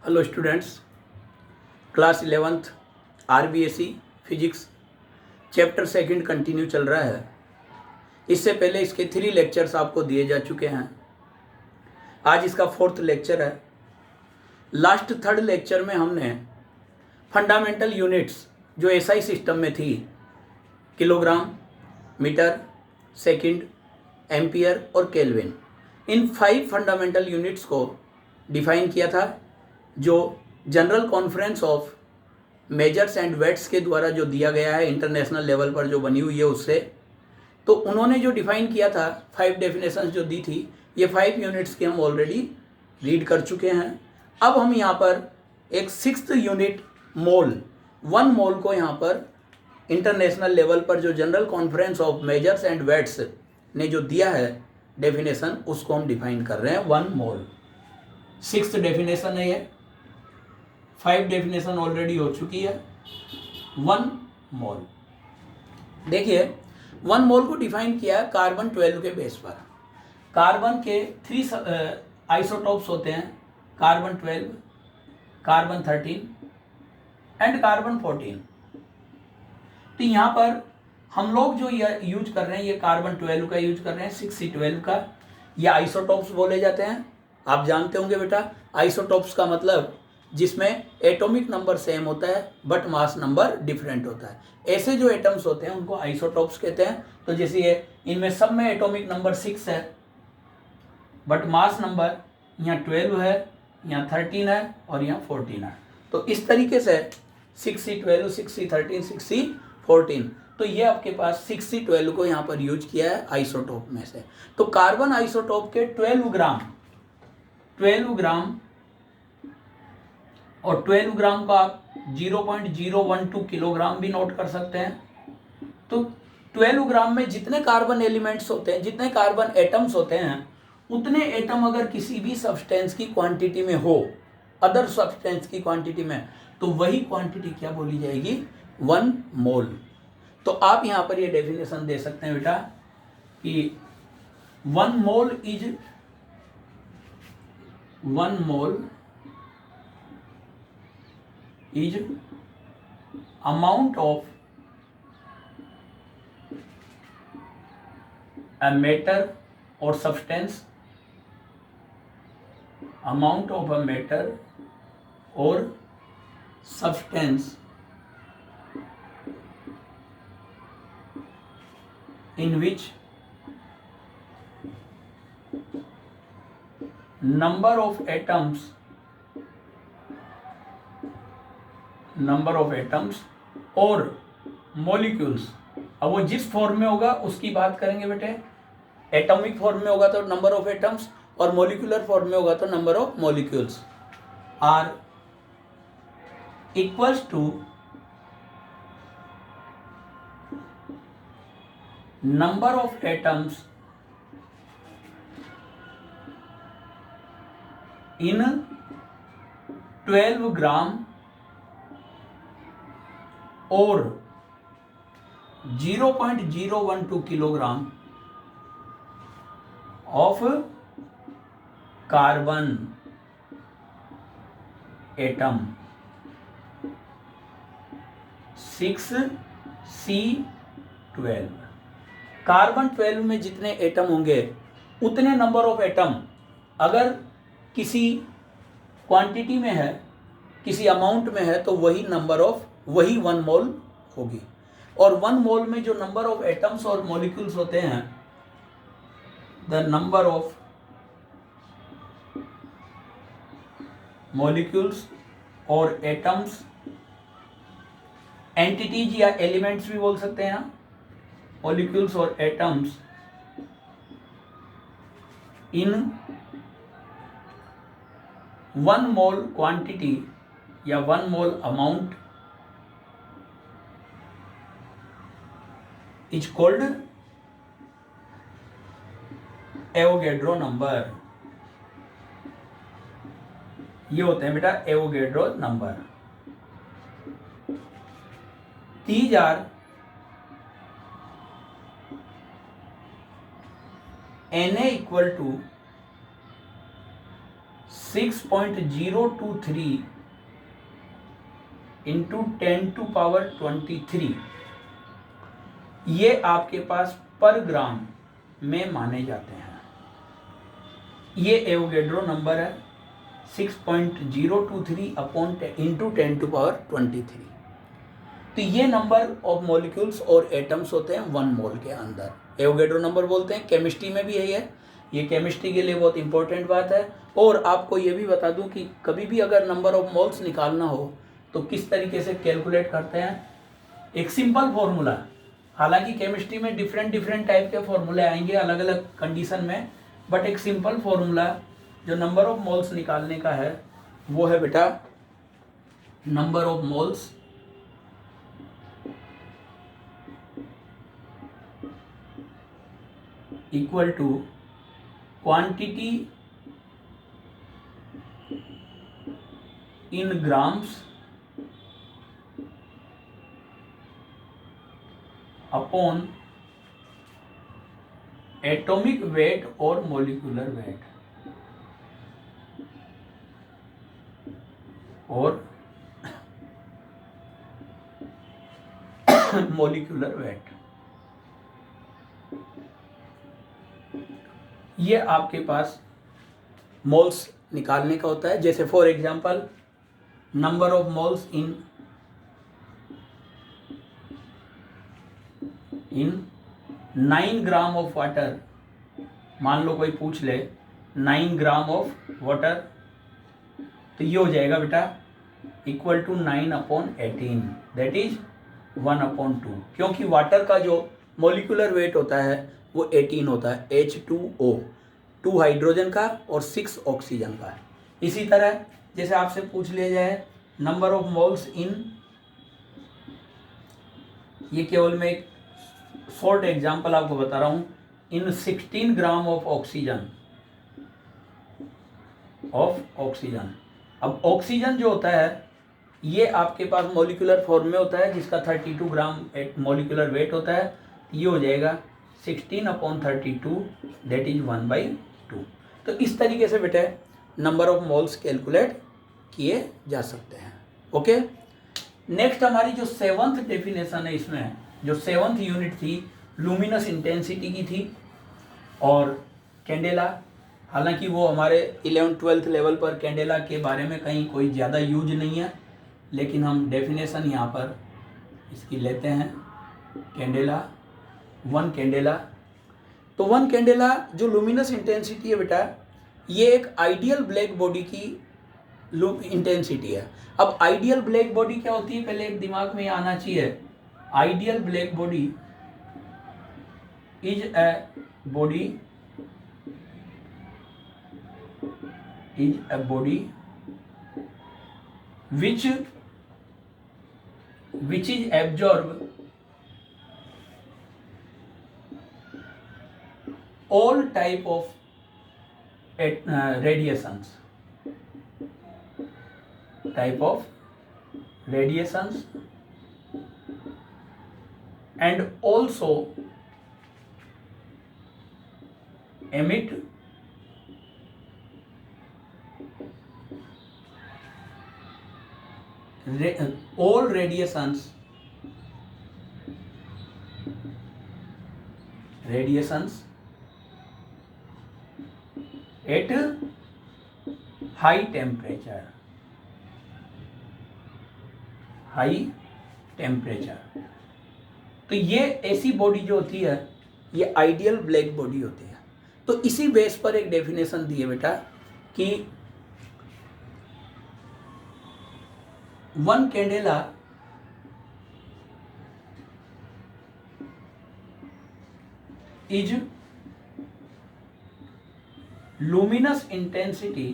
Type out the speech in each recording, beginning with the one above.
Hello students, class 11th RBSE physics chapter second continue चल रहा है। इससे पहले इसके 3 लेक्चर्स आपको दिए जा चुके हैं। आज इसका 4th लेक्चर है। लास्ट 3rd लेक्चर में हमने फंडामेंटल यूनिट्स जो एसआई सिस्टम में थी, किलोग्राम, मीटर, सेकंड, एम्पियर और केल्विन, इन 5 फंडामेंटल यूनिट्स को डिफाइन किया था, जो general conference of measures and weights के द्वारा जो दिया गया है, इंटरनेशनल लेवल पर जो बनी हुई है उससे। तो उन्होंने जो डिफाइन किया था, 5 डेफिनेशंस जो दी थी, ये 5 यूनिट्स के हम ऑलरेडी रीड कर चुके हैं। अब हम यहाँ पर एक 6th यूनिट मोल, 1 मोल को यहाँ पर इंटरनेशनल लेवल पर जो general conference of measures and weights ने जो दिया है डेफिनेशन, उसको हम डिफाइन कर रहे हैं 1 मोल। 6th डेफिनेशन है ये। 5 डेफिनेशन ऑलरेडी हो चुकी है। 1 मोल, देखिए 1 मोल को डिफाइन किया है कार्बन 12 के बेस पर। कार्बन के 3 आइसोटोप्स होते हैं, कार्बन 12, कार्बन 13 एंड कार्बन 14। तो यहाँ पर हम लोग जो ये यूज कर रहे हैं, ये कार्बन 12 का यूज कर रहे हैं, 6C12 का। ये आइसोटोप्स बोले जाते हैं। आप जानते होंगे बेटा, आइसोटोप्स का मतलब जिसमें एटॉमिक नंबर सेम होता है बट मास नंबर डिफरेंट होता है। ऐसे जो एटम्स होते हैं उनको आइसोटोप्स कहते हैं। तो जैसे ये, इनमें सब में एटॉमिक नंबर 6 है बट मास नंबर यहाँ 12 है, यहाँ 13 है और यहाँ 14 है। तो इस तरीके से 6C12, 6C13, 6C14, तो ये आपके पास 6C12 को यहाँ पर यूज किया है आइसोटोप में से। तो कार्बन आइसोटोप के 12 ग्राम और 12 ग्राम का आप 0.012 किलोग्राम भी नोट कर सकते हैं। तो 12 ग्राम में जितने कार्बन एलिमेंट्स होते हैं, जितने कार्बन एटम्स होते हैं, उतने एटम अगर किसी भी सब्सटेंस की क्वांटिटी में हो, अदर सब्सटेंस की क्वांटिटी में, तो वही क्वांटिटी क्या बोली जाएगी? 1 मोल। तो आप यहाँ पर ये डेफिनेशन दे सकते हैं बेटा कि 1 mole is 1 mole is amount of a matter or substance, amount of a matter or substance in which number of atoms और मॉलिक्यूल्स, अब वो जिस फॉर्म में होगा उसकी बात करेंगे बेटे। एटॉमिक फॉर्म में होगा तो नंबर ऑफ एटम्स, और मॉलिक्यूलर फॉर्म में होगा तो number of molecules, are equals to number of atoms in 12 gram और 0.012 kilogram of carbon atom 6C12। Carbon 12 में जितने एटम होंगे उतने नंबर ऑफ एटम अगर किसी क्वांटिटी में है, किसी अमाउंट में है, तो वही नंबर ऑफ, वही 1 मोल होगी। और 1 मोल में जो नंबर ऑफ एटम्स और मॉलिक्यूल्स होते हैं, द नंबर ऑफ मॉलिक्यूल्स और एटम्स, एंटिटीज या एलिमेंट्स भी बोल सकते हैं, मॉलिक्यूल्स और एटम्स इन 1 मोल क्वांटिटी या 1 mole amount is called Avogadro number. ये होते हैं बेटा Avogadro number. these are Na equal to 6.023 into 10⁻23 ये आपके पास पर ग्राम में माने जाते हैं। ये एवोगैड्रो नंबर है 6.023 अपॉन इंटू 10⁻23। तो ये नंबर ऑफ मॉलिक्यूल्स और एटम्स होते हैं 1 मोल के अंदर। एवोगैड्रो नंबर बोलते हैं, केमिस्ट्री में भी यही है। ये केमिस्ट्री के लिए बहुत इंपॉर्टेंट बात है। और आपको ये भी बता दूं कि कभी भी अगर नंबर ऑफ मोल्स निकालना हो तो किस तरीके से कैलकुलेट करते हैं। एक सिंपल फॉर्मूला, हालांकि केमिस्ट्री में डिफरेंट टाइप के फॉर्मूले आएंगे अलग अलग कंडीशन में, बट एक सिंपल फॉर्मूला जो नंबर ऑफ मोल्स निकालने का है वो है बेटा number of moles equal to quantity in grams upon atomic weight और मॉलिक्यूलर वेट और मॉलिक्यूलर वेट। ये आपके पास मोल्स निकालने का होता है। जैसे for example number of moles in 9 gram of water, मान लो कोई पूछ ले 9 ग्राम ऑफ वाटर, तो ये हो जाएगा बेटा इक्वल टू 9/18 दैट इज 1/2, क्योंकि वाटर का जो मॉलिक्यूलर वेट होता है वो 18 होता है, H2O, 2 हाइड्रोजन का और 6 ऑक्सीजन का। इसी तरह जैसे आपसे पूछ लिया जाए नंबर ऑफ मोल्स इन, ये केवल मैं एक शॉर्ट एग्जांपल आपको बता रहा हूं, इन 16 ग्राम ऑफ ऑक्सीजन। अब ऑक्सीजन जो होता है ये आपके पास मॉलिक्यूलर फॉर्म में होता है जिसका 32 ग्राम मॉलिक्यूलर वेट होता है। ये हो जाएगा 16/32 दैट इज 1/2। तो इस तरीके से बेटा नंबर ऑफ मोल्स कैलकुलेट किए जा सकते हैं। ओके, नेक्स्ट हमारी जो 7th डेफिनेशन है, इसमें जो 7th यूनिट थी लुमिनस इंटेंसिटी की थी और कैंडेला। हालांकि वो हमारे 11th-12th लेवल पर कैंडेला के बारे में कहीं कोई ज़्यादा यूज नहीं है, लेकिन हम डेफिनेशन यहाँ पर इसकी लेते हैं। Candela, 1 candela. तो 1 कैंडेला जो लुमिनस इंटेंसिटी है बेटा, ये एक आइडियल ब्लैक बॉडी की इंटेंसिटी है। अब आइडियल ब्लैक बॉडी क्या होती है, पहले एक दिमाग में आना चाहिए। Ideal black body is a body which is absorb all type of radiations and also emit all radiations at high temperature। तो ये ऐसी बॉडी जो होती है ये आइडियल ब्लैक बॉडी होती है। तो इसी बेस पर एक डेफिनेशन दी है बेटा कि 1 candela is luminous intensity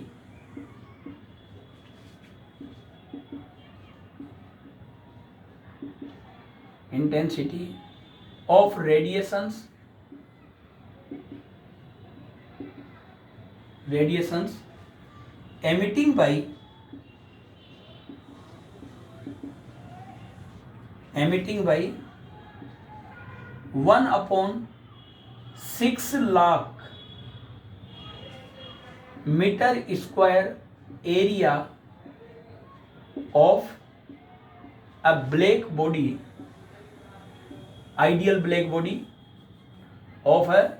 of radiations emitting by 1/6 lakh metre square area of a black body, ideal black body of a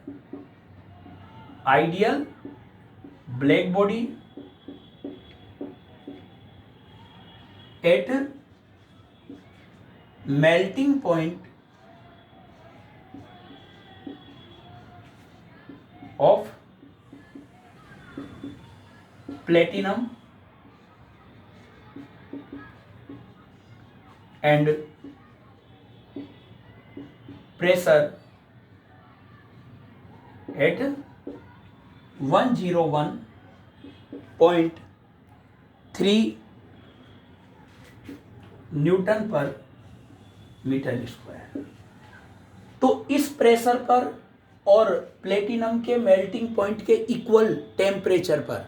ideal black body at melting point of platinum and pressure at 101.3 Newton पर metre square. तो इस pressure पर और platinum के melting point के equal temperature पर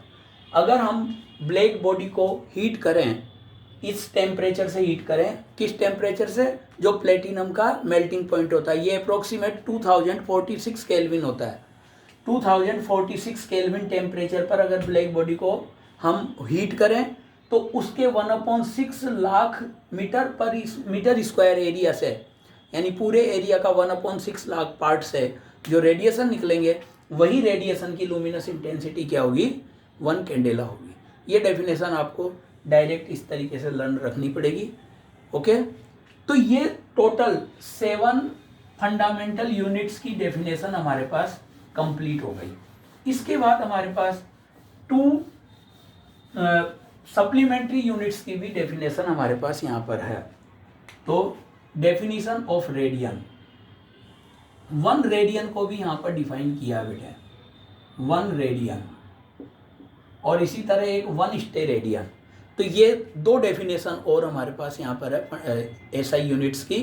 अगर हम ब्लैक बॉडी को हीट करें, इस टेम्परेचर से हीट करें, किस टेम्परेचर से, जो प्लेटिनम का मेल्टिंग पॉइंट होता है, ये अप्रोक्सीमेट 2046 केल्विन होता है। 2046 केल्विन टेम्परेचर पर अगर ब्लैक बॉडी को हम हीट करें तो उसके 1/6 लाख मीटर स्क्वायर एरिया से, यानी पूरे एरिया का 1/6 लाख पार्ट से जो रेडिएशन निकलेंगे, वही रेडिएशन की लुमिनस इंटेंसिटी क्या होगी, 1 कैंडेला होगी। ये डेफिनेशन आपको डायरेक्ट इस तरीके से लर्न रखनी पड़ेगी। ओके, तो ये टोटल 7 फंडामेंटल यूनिट्स की डेफिनेशन हमारे पास कंप्लीट हो गई। इसके बाद हमारे पास 2 सप्लीमेंट्री यूनिट्स की भी डेफिनेशन हमारे पास यहाँ पर है। तो डेफिनेशन ऑफ रेडियन, 1 रेडियन को भी यहाँ पर डिफाइन किया बेटा, 1 रेडियन, और इसी तरह एक 1 स्टेरेडियन। तो ये 2 डेफिनेशन और हमारे पास यहाँ पर है एसआई यूनिट्स की।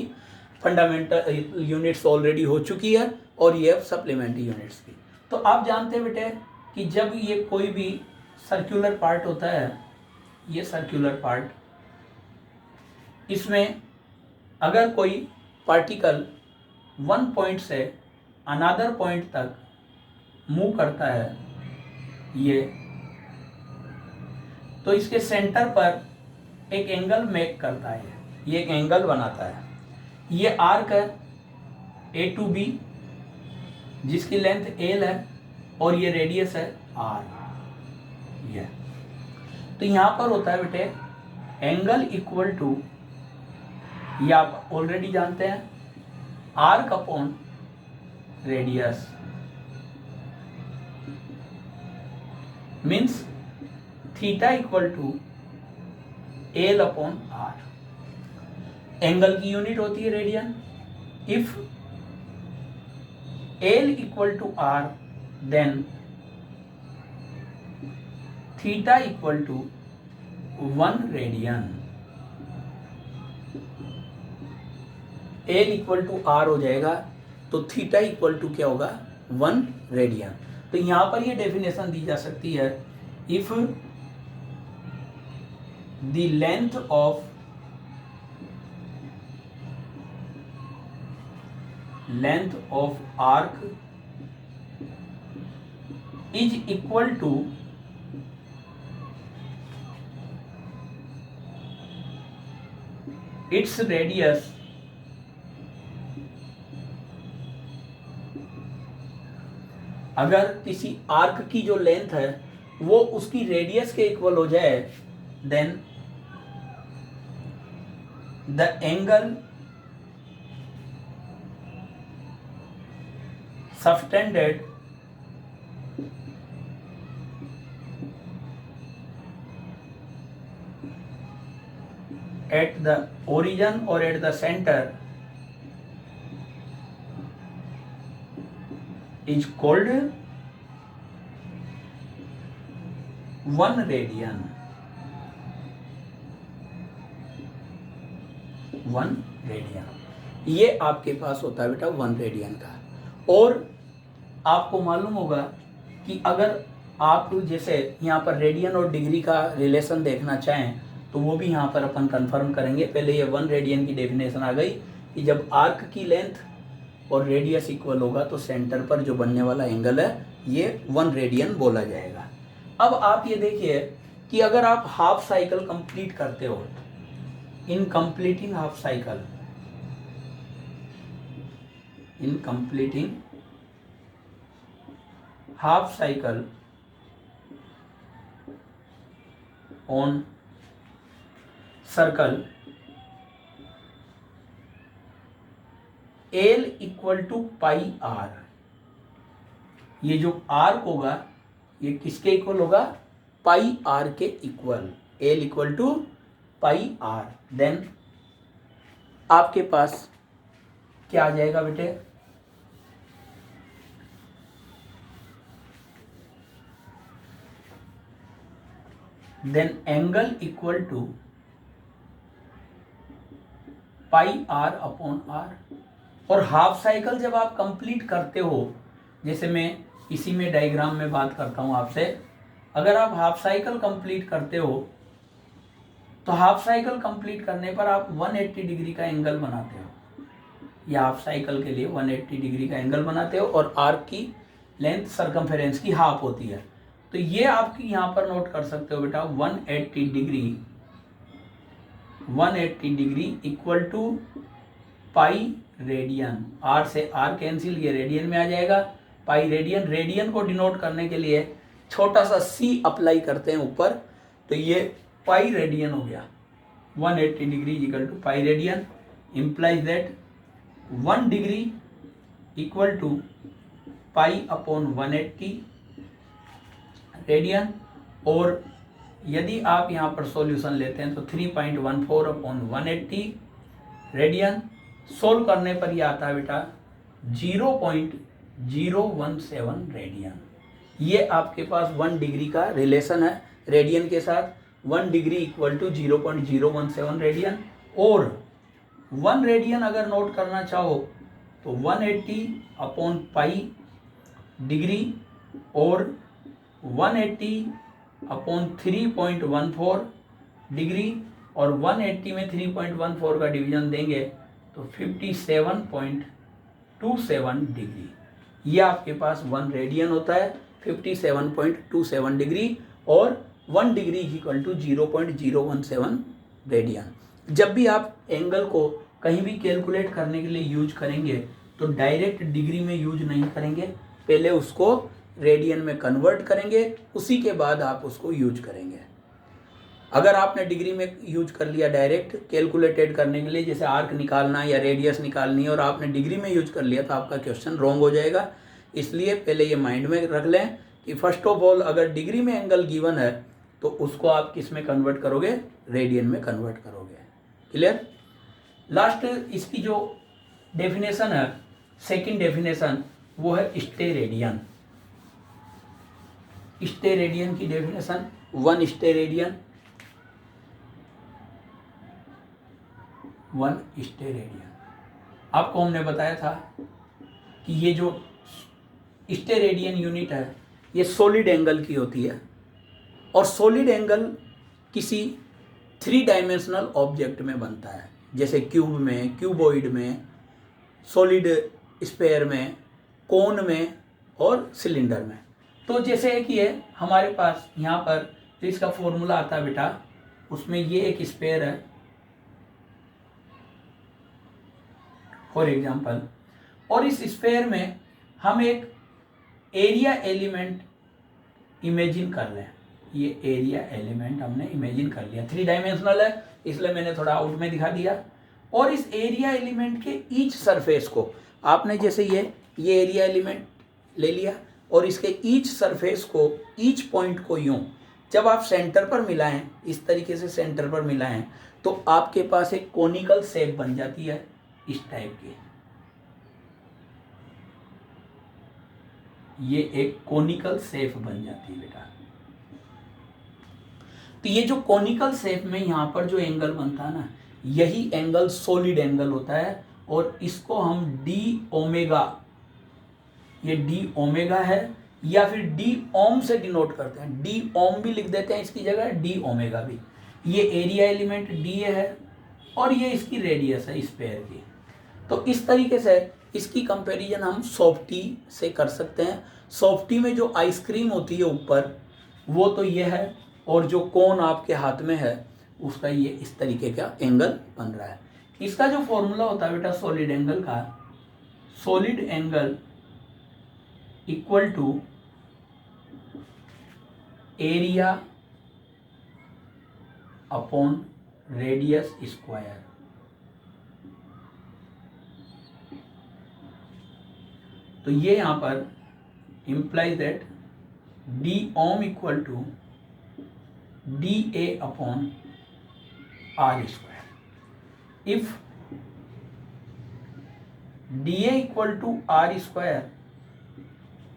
फंडामेंटल यूनिट्स ऑलरेडी हो चुकी है और ये सप्लीमेंट्री यूनिट्स की। तो आप जानते हैं बेटे कि जब ये कोई भी सर्कुलर पार्ट होता है, ये सर्कुलर पार्ट, इसमें अगर कोई पार्टिकल 1 पॉइंट से अनदर पॉइंट तक मूव करता है ये, तो इसके सेंटर पर एक एंगल मेक करता है, ये एक एंगल बनाता है। ये आर्क है ए टू बी जिसकी लेंथ एल है और ये रेडियस है आर। ये तो यहाँ पर होता है बेटे एंगल इक्वल टू, ये आप ऑलरेडी जानते हैं, arc upon radius, means theta equal to l upon r. Angle की यूनिट होती है radian. If l equal to r then theta equal to 1 radian. L equal to r हो जाएगा तो थीटा इक्वल टू क्या होगा, 1 रेडियन। तो यहां पर ये डेफिनेशन दी जा सकती है, if the length of arc is equal to its radius अगर किसी आर्क की जो लेंथ है वो उसकी रेडियस के इक्वल हो जाए, then the angle subtended at the origin or at the center is called 1 radian। 1 radian ये आपके पास होता है बेटा 1 रेडियन का। और आपको मालूम होगा कि अगर आप जैसे यहाँ पर रेडियन और डिग्री का रिलेशन देखना चाहें तो वो भी यहाँ पर अपन कंफर्म करेंगे। पहले ये 1 रेडियन की डेफिनेशन आ गई कि जब आर्क की लेंथ और रेडियस इक्वल होगा तो सेंटर पर जो बनने वाला एंगल है ये 1 रेडियन बोला जाएगा। अब आप ये देखिए कि अगर आप हाफ साइकिल कंप्लीट करते हो, in completing half cycle, in completing half cycle on circle L equal to pi r, ये जो आर्क होगा ये किसके इक्वल होगा? पाई आर के equal, L equal to pi r. Then आपके पास क्या आ जाएगा बेटे? Then angle equal to pi r upon r. और हाफ साइकिल जब आप कंप्लीट करते हो, जैसे मैं इसी में डायग्राम में बात करता हूं आपसे, अगर आप हाफ साइकिल कंप्लीट करते हो तो हाफ साइकिल कंप्लीट करने पर आप 180 डिग्री का एंगल बनाते हो, या हाफ साइकिल के लिए 180 डिग्री का एंगल बनाते हो, और आर्क की लेंथ सर्कमफेरेंस की हाफ होती है। तो ये आपकी यहाँ पर नोट कर सकते हो बेटा, 180 degree equal to pi radian. R से आर कैंसिल, ये रेडियन में आ जाएगा, पाई रेडियन। रेडियन को डिनोट करने के लिए छोटा सा सी अप्लाई करते हैं ऊपर, तो ये पाई रेडियन हो गया। 180 degree equal to pi radian implies that 1 degree equal to pi upon 180 radian. और यदि आप यहाँ पर सॉल्यूशन लेते हैं तो 3.14 अपॉन 180 रेडियन। सोल्व करने पर ये आता है बेटा 0.017 रेडियन। ये आपके पास 1 डिग्री का रिलेशन है रेडियन के साथ। 1 डिग्री इक्वल टू 0.017 रेडियन। और 1 रेडियन अगर नोट करना चाहो तो 180 अपॉन पाई डिग्री और 180 अपॉन 3.14 डिग्री, और 180 में 3.14 का डिवीजन देंगे तो 57.27 डिग्री। ये आपके पास 1 रेडियन होता है, 57.27 डिग्री, और 1 डिग्री इक्वल टू 0.017 रेडियन। जब भी आप एंगल को कहीं भी कैलकुलेट करने के लिए यूज करेंगे तो डायरेक्ट डिग्री में यूज नहीं करेंगे, पहले उसको रेडियन में कन्वर्ट करेंगे, उसी के बाद आप उसको यूज करेंगे। अगर आपने डिग्री में यूज कर लिया डायरेक्ट कैलकुलेटेड करने के लिए, जैसे आर्क निकालना या रेडियस निकालनी है, और आपने डिग्री में यूज कर लिया तो आपका क्वेश्चन रॉन्ग हो जाएगा। इसलिए पहले ये माइंड में रख लें कि फर्स्ट ऑफ ऑल अगर डिग्री में एंगल गिवन है तो उसको आप किस में कन्वर्ट करोगे? रेडियन में कन्वर्ट करोगे। क्लियर? लास्ट इसकी जो डेफिनेशन है, सेकंड डेफिनेशन, वो है स्टेरेडियन। स्टेरेडियन की डेफिनेशन, 1 स्टेरेडियन, 1 स्टेरेडियन। आपको हमने बताया था कि ये जो स्टेरेडियन यूनिट है ये सॉलिड एंगल की होती है, और सॉलिड एंगल किसी 3 डायमेंशनल ऑब्जेक्ट में बनता है, जैसे क्यूब में, क्यूबॉइड में, सॉलिड स्फीयर में, कोन में और सिलेंडर में। तो जैसे कि ये हमारे पास यहाँ पर जो इसका फॉर्मूला आता है बेटा, उसमें ये एक स्फीयर है फॉर एग्जाम्पल, और इस स्फीयर में हम एक एरिया एलिमेंट इमेजिन कर लें। ये एरिया एलिमेंट हमने इमेजिन कर लिया, 3 डायमेंशनल है इसलिए मैंने थोड़ा आउट में दिखा दिया। और इस एरिया एलिमेंट के ईच सरफेस को आपने, जैसे ये एरिया एलिमेंट ले लिया, और इसके ईच सरफेस को, ईच पॉइंट को यूं जब आप सेंटर पर मिलाएं, इस तरीके से सेंटर पर मिलाएं, तो आपके पास एक कोनिकल शेप बन जाती है इस टाइप की। ये एक कोनिकल शेप बन जाती है बेटा। तो ये जो कोनिकल शेप में यहाँ पर जो एंगल बनता है ना, यही एंगल सॉलिड एंगल होता है, और इसको हम डी ओमेगा, ये डी ओमेगा है, या फिर डी ओम से डिनोट करते हैं। डी ओम भी लिख देते हैं इसकी जगह, डी ओमेगा भी। ये एरिया एलिमेंट डी है, और ये इसकी रेडियस है स्फीयर की। तो इस तरीके से इसकी कंपैरिजन हम सॉफ्टी से कर सकते हैं। सॉफ्टी में जो आइसक्रीम होती है ऊपर, वो तो ये है, और जो कोन आपके हाथ में है उसका ये इस तरीके का एंगल बन रहा है। इसका जो फॉर्मूला होता है बेटा सॉलिड एंगल का, solid angle equal to area upon radius square. तो ये यहां पर implies that d ohm equal to dA upon r square. If dA equal to r square,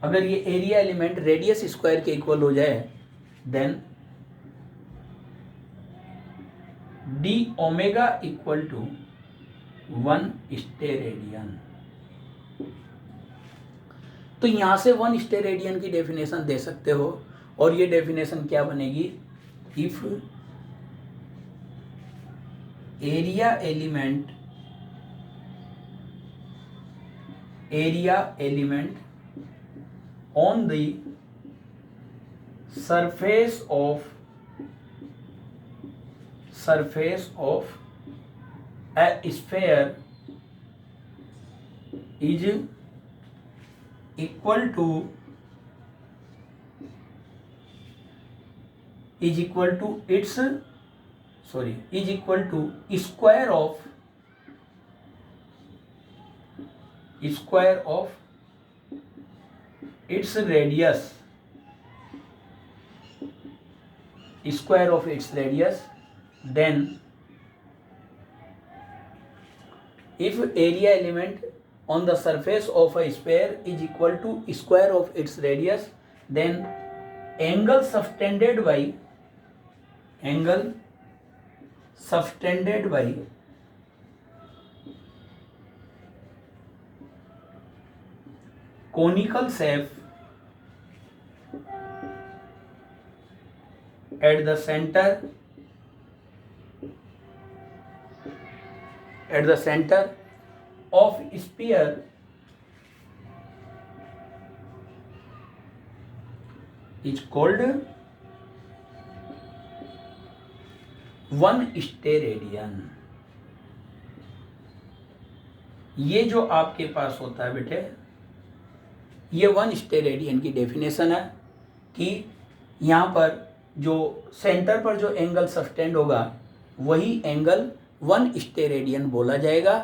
अगर ये एरिया एलिमेंट रेडियस स्क्वायर के इक्वल हो जाए then d omega equal to 1 steradian. तो यहां से 1 स्टेरेडियन की डेफिनेशन दे सकते हो और ये डेफिनेशन क्या बनेगी, if area element on the surface of A sphere is equal to square of its radius, then if area element on the surface of a sphere is equal to square of its radius, then angle subtended by conical shape at the center of sphere is called 1 steradian. ये जो आपके पास होता है बेटे, ये 1 steradian की definition है कि यहाँ पर जो सेंटर पर जो एंगल सस्टेंड होगा वही एंगल 1 स्टेरेडियन बोला जाएगा।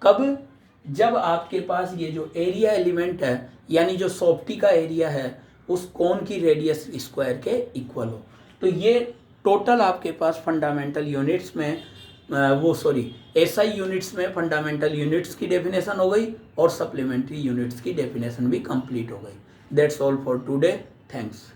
कब? जब आपके पास ये जो एरिया एलिमेंट है यानी जो सॉफ्टी का एरिया है उस कोन की रेडियस स्क्वायर के इक्वल हो। तो ये टोटल आपके पास फंडामेंटल यूनिट्स में एसआई यूनिट्स में फंडामेंटल यूनिट्स की डेफिनेशन हो गई और सप्लीमेंट्री यूनिट्स की डेफिनेशन भी कंप्लीट हो गई। That's all for today, thanks.